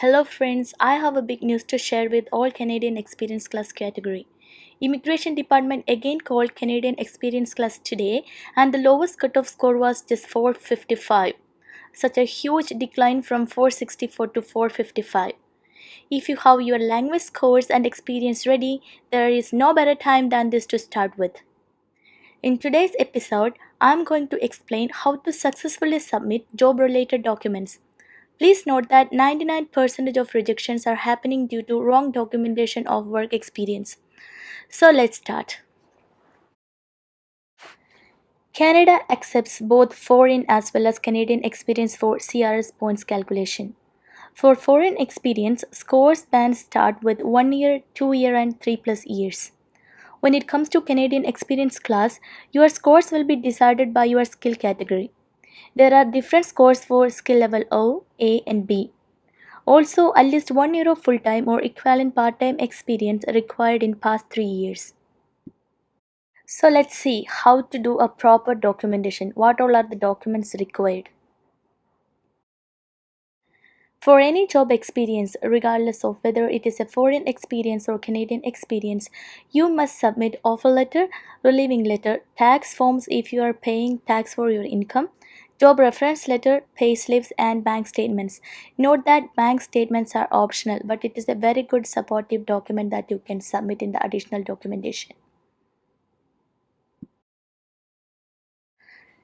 Hello friends, I have a big news to share with all Canadian Experience Class category. Immigration Department again called Canadian Experience Class today and the lowest cutoff score was just 455. Such a huge decline from 464 to 455. If you have your language scores and experience ready, there is no better time than this to start with. In today's episode, I am going to explain how to successfully submit job related documents. Please note that 99% of rejections are happening due to wrong documentation of work experience. So let's start. Canada accepts both foreign as well as Canadian experience for CRS points calculation. For foreign experience, scores bands start with 1 year, 2 year and 3 plus years. When it comes to Canadian experience class, your scores will be decided by your skill category. There are different scores for skill level O, A and B. Also, at least 1 year of full time or equivalent part time experience required in past 3 years. So, let's see how to do a proper documentation. What all are the documents required? For any job experience, regardless of whether it is a foreign experience or Canadian experience, you must submit offer letter, relieving letter, tax forms if you are paying tax for your income, job reference letter, pay slips, and bank statements. Note that bank statements are optional, but it is a very good supportive document that you can submit in the additional documentation.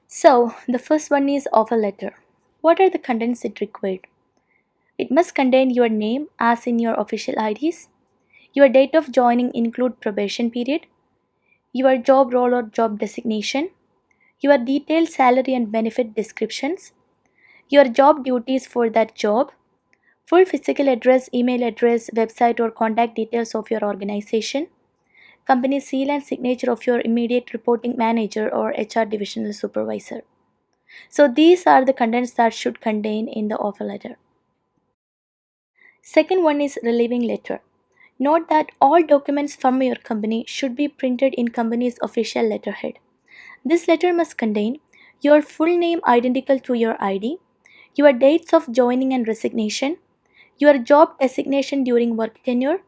So, the first one is offer letter. What are the contents it required? It must contain your name as in your official IDs. Your date of joining include probation period, your job role or job designation, your detailed salary and benefit descriptions, your job duties for that job, full physical address, email address, website or contact details of your organization, company seal and signature of your immediate reporting manager or HR divisional supervisor. So these are the contents that should contain in the offer letter. Second one is relieving letter. Note that all documents from your company should be printed in company's official letterhead. This letter must contain your full name identical to your ID, your dates of joining and resignation, your job designation during work tenure,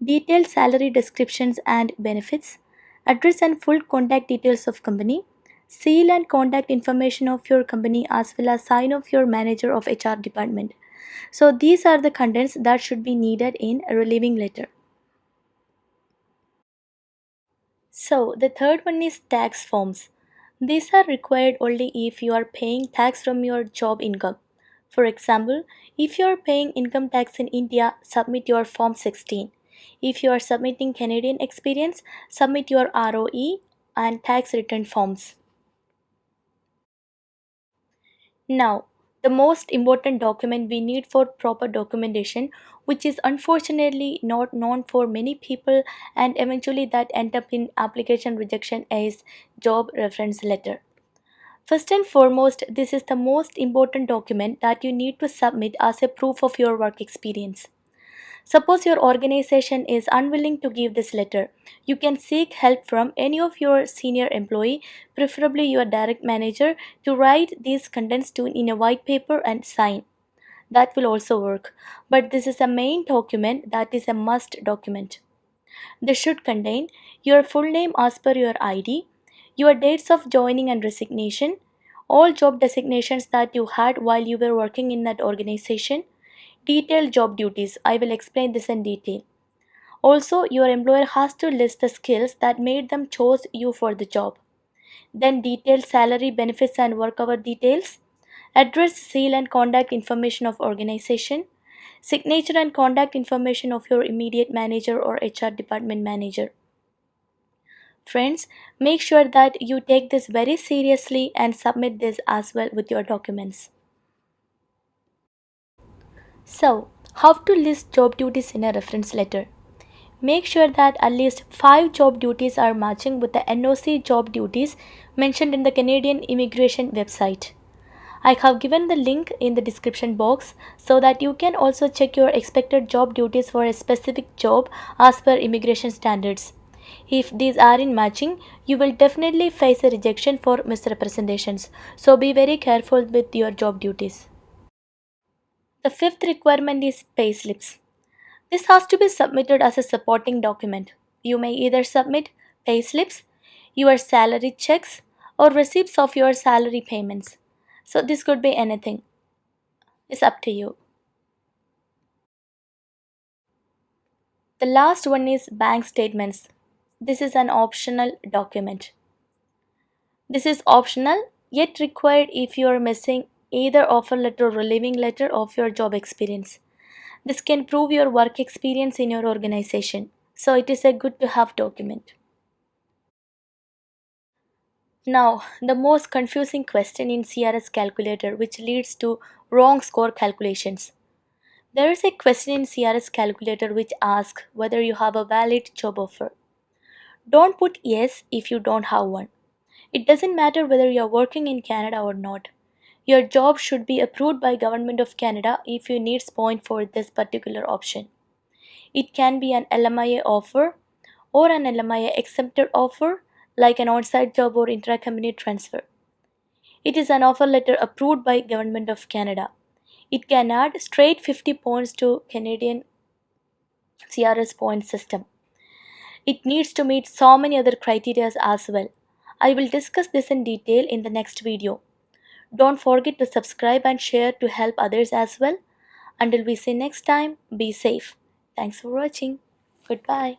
detailed salary descriptions and benefits, address and full contact details of company, seal and contact information of your company as well as sign of your manager of HR department. So these are the contents that should be needed in a relieving letter. So, the third one is tax forms. These are required only if you are paying tax from your job income. For example, if you are paying income tax in India, submit your Form 16. If you are submitting Canadian experience, submit your ROE and tax return forms. Now, the most important document we need for proper documentation, which is unfortunately not known for many people and eventually that end up in application rejection, is job reference letter. First and foremost, this is the most important document that you need to submit as a proof of your work experience. Suppose your organization is unwilling to give this letter. You can seek help from any of your senior employee, preferably your direct manager, to write these contents to in a white paper and sign. That will also work. But this is a main document that is a must document. This should contain your full name as per your ID, your dates of joining and resignation, all job designations that you had while you were working in that organization, detailed job duties. I will explain this in detail. Also, your employer has to list the skills that made them choose you for the job. Then detailed salary, benefits and work hour details, address, seal and contact information of organization, signature and contact information of your immediate manager or HR department manager. Friends, make sure that you take this very seriously and submit this as well with your documents. So, how to list job duties in a reference letter? Make sure that at least 5 job duties are matching with the NOC job duties mentioned in the Canadian Immigration website. I have given the link in the description box so that you can also check your expected job duties for a specific job as per immigration standards. If these are in matching, you will definitely face a rejection for misrepresentations. So be very careful with your job duties. The fifth requirement is payslips. This has to be submitted as a supporting document. You may either submit payslips, your salary checks, or receipts of your salary payments. So this could be anything. It's up to you. The last one is bank statements. This is an optional document. This is optional yet required if you are missing either offer letter or relieving letter of your job experience. This can prove your work experience in your organization. So it is a good to have document. Now, the most confusing question in CRS calculator which leads to wrong score calculations. There is a question in CRS calculator which asks whether you have a valid job offer. Don't put yes if you don't have one. It doesn't matter whether you are working in Canada or not. Your job should be approved by Government of Canada if you need point for this particular option. It can be an LMIA offer or an LMIA accepted offer like an on-site job or intra-company transfer. It is an offer letter approved by Government of Canada. It can add straight 50 points to Canadian CRS point system. It needs to meet so many other criteria as well. I will discuss this in detail in the next video. Don't forget to subscribe and share to help others as well. Until we see next time, be safe. Thanks for watching. Goodbye.